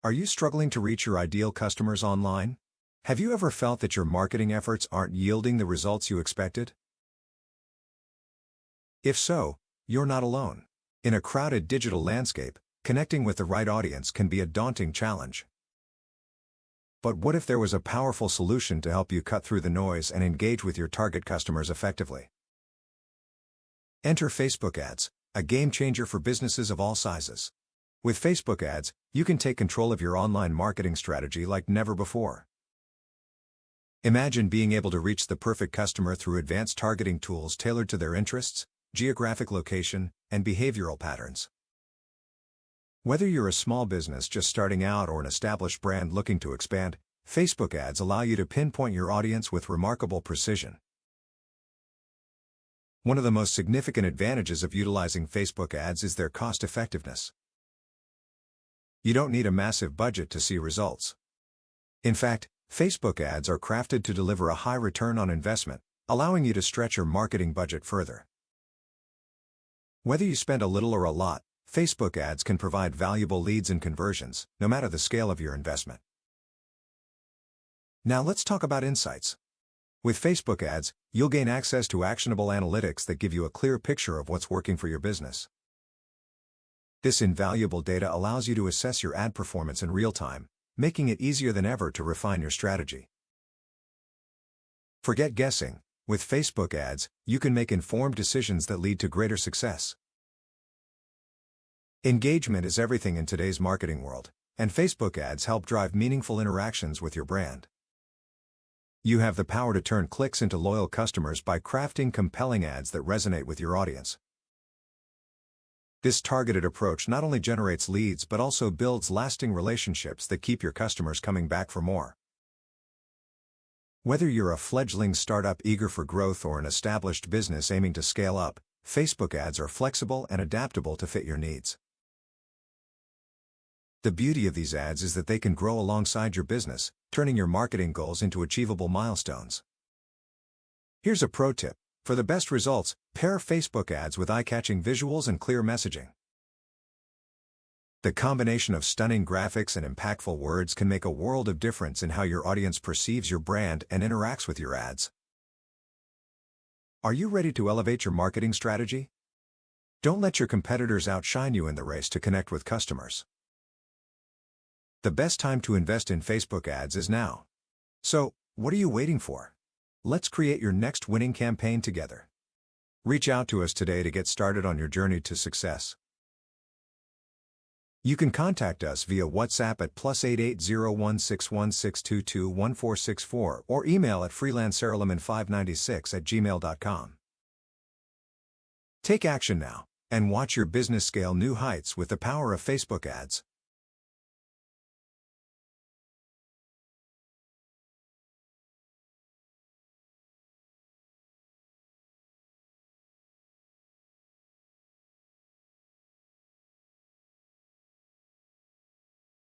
Are you struggling to reach your ideal customers online? Have you ever felt that your marketing efforts aren't yielding the results you expected? If so, you're not alone. In a crowded digital landscape, connecting with the right audience can be a daunting challenge. But what if there was a powerful solution to help you cut through the noise and engage with your target customers effectively? Enter Facebook ads, a game changer for businesses of all sizes. With Facebook ads, you can take control of your online marketing strategy like never before. Imagine being able to reach the perfect customer through advanced targeting tools tailored to their interests, geographic location, and behavioral patterns. Whether you're a small business just starting out or an established brand looking to expand, Facebook ads allow you to pinpoint your audience with remarkable precision. One of the most significant advantages of utilizing Facebook ads is their cost-effectiveness. You don't need a massive budget to see results. In fact, Facebook ads are crafted to deliver a high return on investment, allowing you to stretch your marketing budget further. Whether you spend a little or a lot, Facebook ads can provide valuable leads and conversions, no matter the scale of your investment. Now let's talk about insights. With Facebook ads, you'll gain access to actionable analytics that give you a clear picture of what's working for your business. This invaluable data allows you to assess your ad performance in real time, making it easier than ever to refine your strategy. Forget guessing. With Facebook ads, you can make informed decisions that lead to greater success. Engagement is everything in today's marketing world, and Facebook ads help drive meaningful interactions with your brand. You have the power to turn clicks into loyal customers by crafting compelling ads that resonate with your audience. This targeted approach not only generates leads but also builds lasting relationships that keep your customers coming back for more. Whether you're a fledgling startup eager for growth or an established business aiming to scale up, Facebook ads are flexible and adaptable to fit your needs. The beauty of these ads is that they can grow alongside your business, turning your marketing goals into achievable milestones. Here's a pro tip. For the best results, pair Facebook ads with eye-catching visuals and clear messaging. The combination of stunning graphics and impactful words can make a world of difference in how your audience perceives your brand and interacts with your ads. Are you ready to elevate your marketing strategy? Don't let your competitors outshine you in the race to connect with customers. The best time to invest in Facebook ads is now. So, what are you waiting for? Let's create your next winning campaign together. Reach out to us today to get started on your journey to success. You can contact us via WhatsApp at +88016162211464 or email at freelanceralamin596@gmail.com. Take action now and watch your business scale new heights with the power of Facebook ads.